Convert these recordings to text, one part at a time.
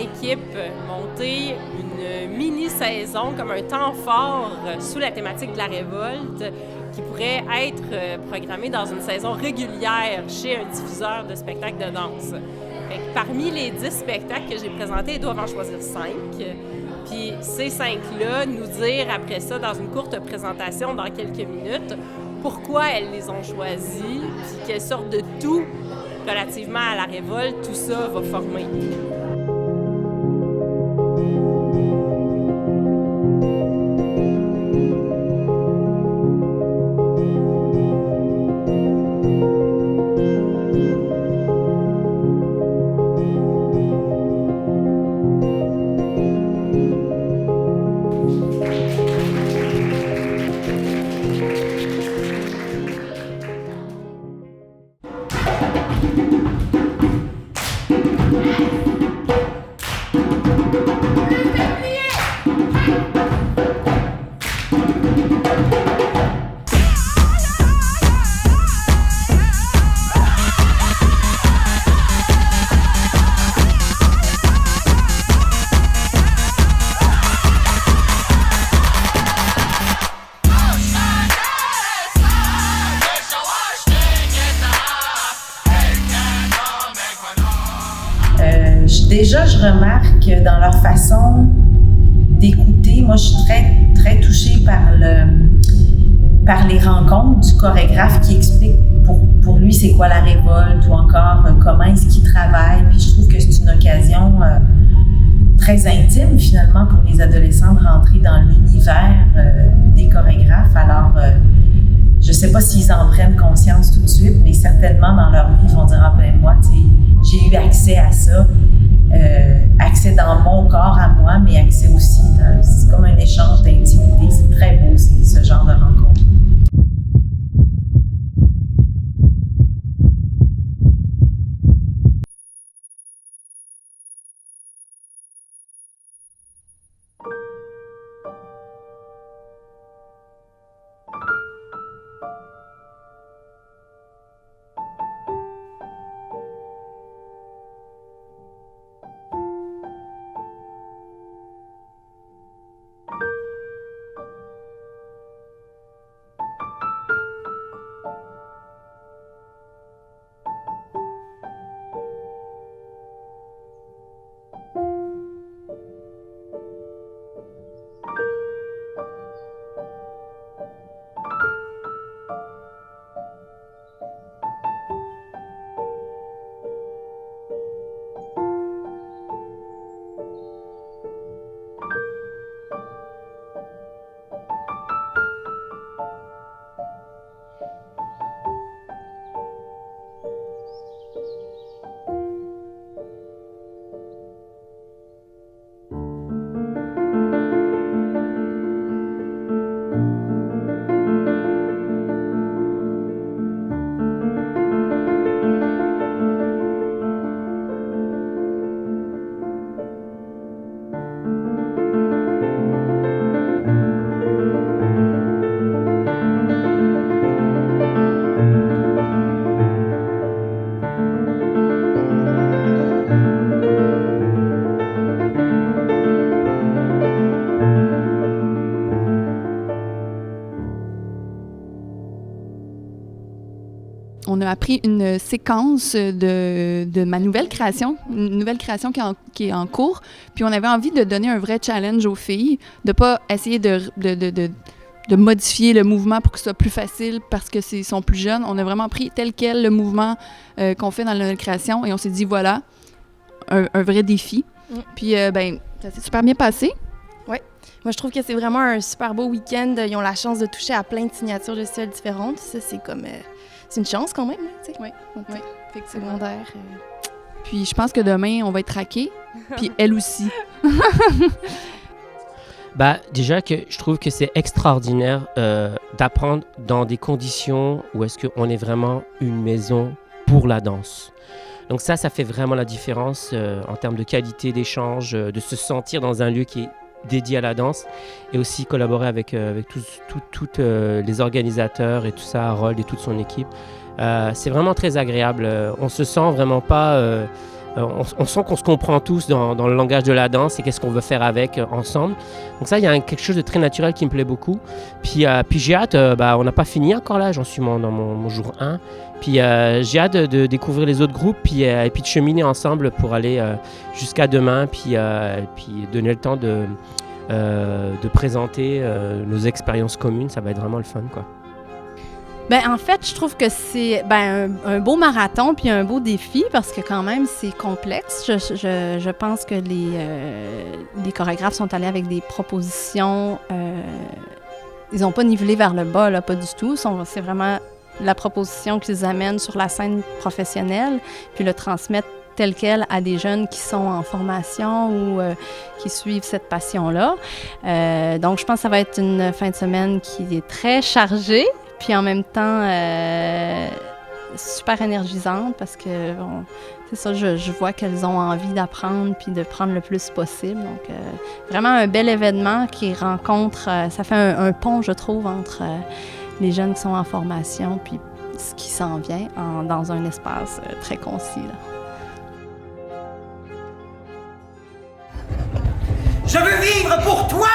équipe monter une mini-saison comme un temps fort sous la thématique de la révolte qui pourrait être programmée dans une saison régulière chez un diffuseur de spectacles de danse. Fait que parmi les 10 spectacles que j'ai présentés, ils doivent en choisir 5. Puis ces 5-là, nous dire après ça, dans une courte présentation, dans quelques minutes, pourquoi elles les ont choisis, puis quelle sorte de tout, relativement à la révolte, tout ça va former. Déjà, je remarque que dans leur façon d'écouter, moi, je suis très, très touchée par les rencontres du chorégraphe qui explique pour lui c'est quoi la révolte ou encore comment est-ce qu'il travaille. Puis je trouve que c'est une occasion très intime, finalement, pour les adolescents de rentrer dans l'univers des chorégraphes. Alors, je sais pas s'ils en prennent conscience tout de suite, mais certainement dans leur vie, ils vont dire « Ah ben moi, tu sais, j'ai eu accès à ça. » Accès dans mon corps à moi, mais accès aussi, c'est comme un échange d'intimité. C'est très beau, ce genre de rencontre. On a appris une séquence de ma nouvelle création, une nouvelle création qui est en cours. Puis on avait envie de donner un vrai challenge aux filles, de pas essayer de modifier le mouvement pour que ce soit plus facile parce que sont plus jeunes. On a vraiment pris tel quel le mouvement qu'on fait dans la nouvelle création et on s'est dit voilà, un vrai défi. Puis ça s'est super bien passé. Oui. Moi, je trouve que c'est vraiment un super beau week-end. Ils ont la chance de toucher à plein de signatures de styles différentes. Ça, c'est comme... c'est une chance quand même, tu sais. Oui, effectivement. Secondaire. Puis je pense que demain, on va être raqués. Puis elle aussi. Déjà que je trouve que c'est extraordinaire d'apprendre dans des conditions où est-ce qu'on est vraiment une maison pour la danse. Donc ça fait vraiment la différence en termes de qualité d'échange, de se sentir dans un lieu qui est dédié à la danse et aussi collaborer avec tous les organisateurs et tout ça, Harold et toute son équipe. C'est vraiment très agréable. On se sent vraiment pas on sent qu'on se comprend tous dans le langage de la danse et qu'est-ce qu'on veut faire avec ensemble. Donc ça, il y a quelque chose de très naturel qui me plaît beaucoup. Puis j'ai hâte, on n'a pas fini encore là, j'en suis dans mon jour 1. Puis j'ai hâte de découvrir les autres groupes puis de cheminer ensemble pour aller jusqu'à demain puis donner le temps de présenter nos expériences communes. Ça va être vraiment le fun, quoi. En fait, je trouve que c'est un beau marathon puis un beau défi parce que quand même, c'est complexe. Je pense que les chorégraphes sont allés avec des propositions. Ils n'ont pas nivelé vers le bas, là, pas du tout. C'est vraiment la proposition qu'ils amènent sur la scène professionnelle puis le transmettre tel quel à des jeunes qui sont en formation ou qui suivent cette passion-là. Donc, je pense que ça va être une fin de semaine qui est très chargée. Puis en même temps, super énergisante parce que c'est ça, je vois qu'elles ont envie d'apprendre puis de prendre le plus possible. Donc, vraiment un bel événement qui rencontre, ça fait un pont, je trouve, entre les jeunes qui sont en formation puis ce qui s'en vient dans un espace très concis, là. Je veux vivre pour toi!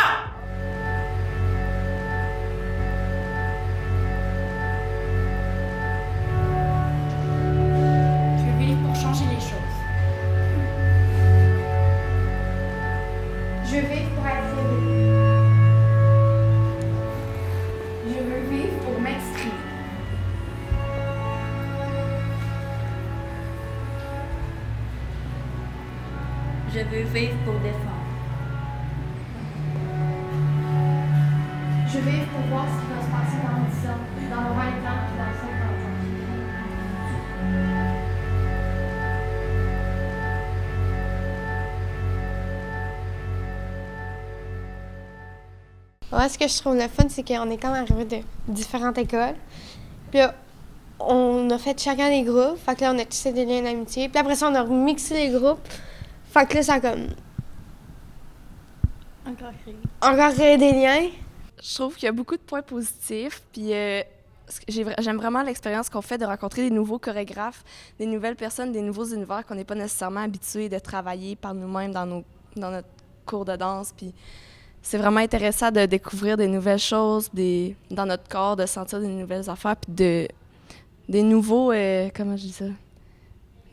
Changer les choses. Je vis pour être aimé. Je veux vivre pour m'exprimer. Je veux vivre pour défendre. Je veux vivre pour voir ce qui va se passer dans 10 ans, dans 20 ans et dans 50 ans. Ouais, ce que je trouve le fun, c'est qu'on est quand même arrivé de différentes écoles. Puis là, on a fait chacun des groupes. Fait que là, on a tissé des liens d'amitié. Puis après ça, on a remixé les groupes. Fait que là, ça a comme... Encore créé des liens. Je trouve qu'il y a beaucoup de points positifs. Puis j'aime vraiment l'expérience qu'on fait de rencontrer des nouveaux chorégraphes, des nouvelles personnes, des nouveaux univers qu'on n'est pas nécessairement habitués de travailler par nous-mêmes dans notre cours de danse. Puis c'est vraiment intéressant de découvrir des nouvelles choses dans notre corps, de sentir des nouvelles affaires, puis des nouveaux, comment je dis ça,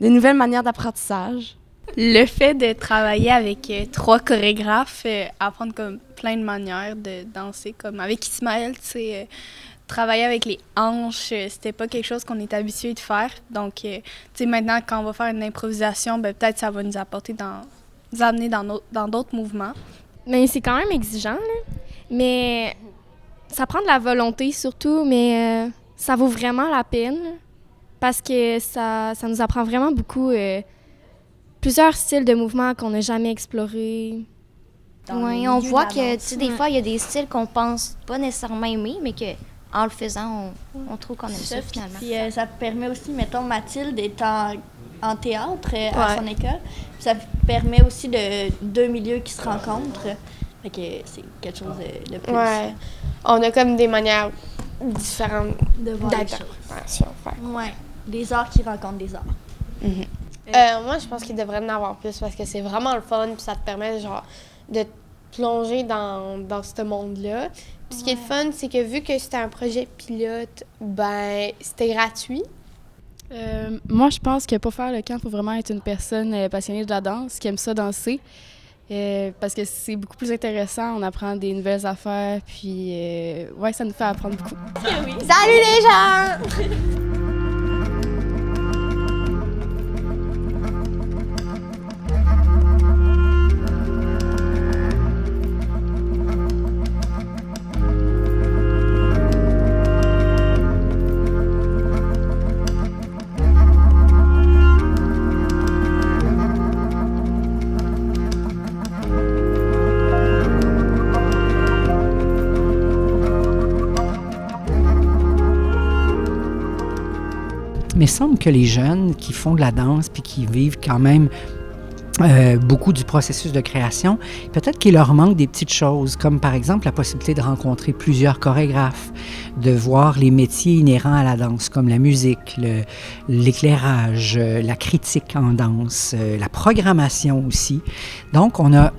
des nouvelles manières d'apprentissage. Le fait de travailler avec 3 chorégraphes, apprendre comme plein de manières de danser, comme avec Ismaël, tu sais, travailler avec les hanches, c'était pas quelque chose qu'on est habitué de faire. Donc, tu sais, maintenant, quand on va faire une improvisation, peut-être ça va nous amener dans d'autres mouvements. Mais c'est quand même exigeant, là. Mais ça prend de la volonté surtout, mais ça vaut vraiment la peine là, parce que ça nous apprend vraiment beaucoup plusieurs styles de mouvements qu'on n'a jamais explorés. Oui, on voit que, tu sais, des fois, il y a des styles qu'on pense pas nécessairement aimer, mais qu'en le faisant, on trouve qu'on aime ça finalement. Puis ça permet aussi, mettons, Mathilde est en théâtre à son école. Puis ça permet aussi de 2 milieux qui se rencontrent. Fait que c'est quelque chose de plus. Ouais. On a comme des manières différentes de voir les choses. Ouais. Des arts qui rencontrent des arts. Mm-hmm. Moi, je pense qu'il devrait en avoir plus parce que c'est vraiment le fun puis ça te permet genre de te plonger dans ce monde-là. Puis ce qui est le fun, c'est que vu que c'était un projet pilote, c'était gratuit. Moi, je pense que pour faire le camp, il faut vraiment être une personne passionnée de la danse, qui aime ça danser. Parce que c'est beaucoup plus intéressant, on apprend des nouvelles affaires, puis ouais, ça nous fait apprendre beaucoup. Oui. Salut les gens! Mais il semble que les jeunes qui font de la danse puis qui vivent quand même beaucoup du processus de création. Peut-être qu'il leur manque des petites choses, comme par exemple la possibilité de rencontrer plusieurs chorégraphes, de voir les métiers inhérents à la danse, comme la musique, l'éclairage, la critique en danse, la programmation aussi. Donc, on a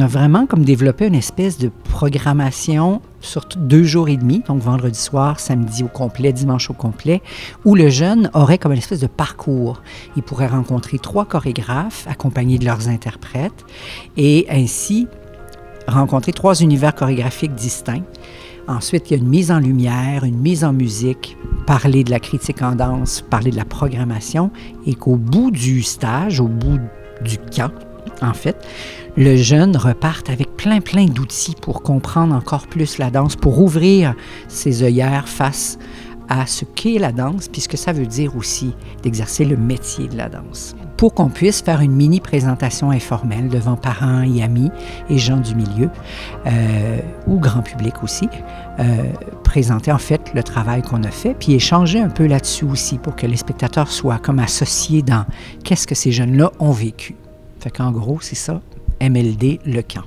vraiment comme développé une espèce de programmation sur 2 jours et demi, donc vendredi soir, samedi au complet, dimanche au complet, où le jeune aurait comme une espèce de parcours. Il pourrait rencontrer 3 chorégraphes accompagnés de leurs interprètes et ainsi rencontrer 3 univers chorégraphiques distincts. Ensuite, il y a une mise en lumière, une mise en musique, parler de la critique en danse, parler de la programmation et qu'au bout du stage, au bout du camp, en fait, le jeune reparte avec plein d'outils pour comprendre encore plus la danse, pour ouvrir ses œillères face à ce qu'est la danse, puis ce que ça veut dire aussi d'exercer le métier de la danse. Pour qu'on puisse faire une mini-présentation informelle devant parents et amis et gens du milieu, ou grand public aussi, présenter en fait le travail qu'on a fait, puis échanger un peu là-dessus aussi pour que les spectateurs soient comme associés dans qu'est-ce que ces jeunes-là ont vécu. Fait qu'en gros, c'est ça, MLD, le camp.